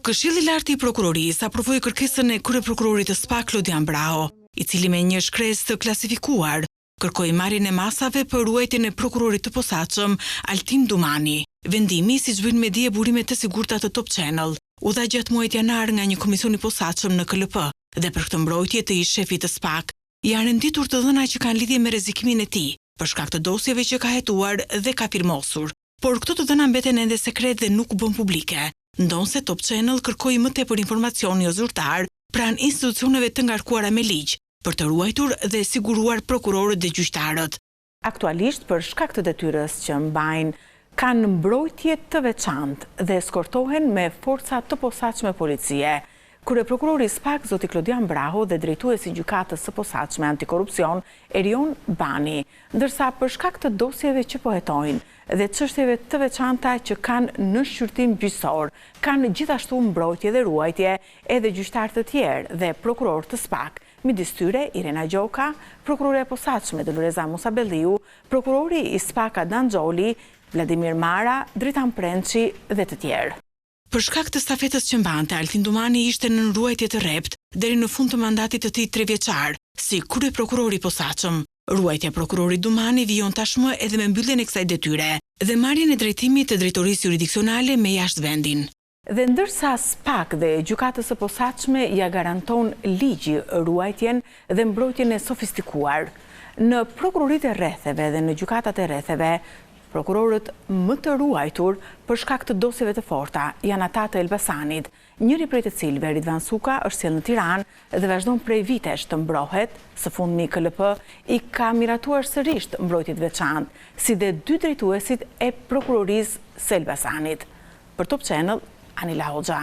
Këshilli i lartë i prokurorisë aprovoi kërkesën e kryeprokurorit të SPA Klodian Braho, i cili me një shkresë të klasifikuar kërkoi marrjen e masave për ruajtjen e prokurorit të posaçëm Altin Dumani. Vendimi, siç vjen me dije burime të sigurta të Top Channel, u dha gjatë muajit janar nga një komision i posaçëm në KLP dhe për këtë mbrojtje të ish shefit të SPAK janë renditur të dhëna që kanë lidhje me rrezikimin e tij për shkak të dosjeve që ka hetuar dhe ka firmosur. Por këto të dhëna mbeten ende sekret dhe nuk u bën publike, ndonse Top Channel kërkoi më tepër informacion jo zyrtar pranë institucioneve të ngarkuara me ligj për të ruajtur dhe siguruar prokurorët dhe gjyqtarët. Aktualisht, për shkak të detyrës që mbajnë, kanë mbrojtje të veçantë dhe eskortohen me forca të posaçme policie. Kryeprokurori SPAK zoti Klodian Braho dhe drejtuesi i gjykatës së posaçme antikorrupsion Erion Bani, ndërsa për shkak të dosjeve që po hetojnë dhe çështjeve të veçanta që kanë në shqyrtim gjyqësor, kanë gjithashtu mbrojtje dhe ruajtje edhe gjyqtarë të tjerë dhe prokuror të SPAK, midis tyre Irena Gjoka, prokurore e posaçme Doloreza Musabelliu, prokurori i SPAK Adan Xholi, Vladimir Mara, Dritan Prençi dhe të tjerë. Për shkak të stafetës që mbante, Altin Dumani ishte në ruajtje të rrept deri në fund të mandatit të tij 3 vjeçar, si kryeprokuror i posaçëm. Ruajtja e prokurorit Dumani vijon tashmë edhe me mbylljen e kësaj detyre dhe marrjen e drejtimit të drejtorisë juridiksionale me jashtë vendin. Dhe ndërsa SPAK dhe gjykatës së posaçme ja garanton ligji ruajtjen dhe mbrojtjen e sofistikuar, në prokuroritë e rretheve dhe në gjykatat e rretheve, prokurorët më të ruajtur për shkak të dosjeve të forta janë ata të Elbasanit, njëri prej të cilëve, Ridvan Suka, është sjellë në Tiranë dhe vazhdon prej vitesh të mbrohet. Së fundmi KLP i ka miratuar sërish mbrojtje të veçantë, si dhe 2 drejtuesit e prokurorisë së Elbasanit. Për Top Channel, Anila Hoxha.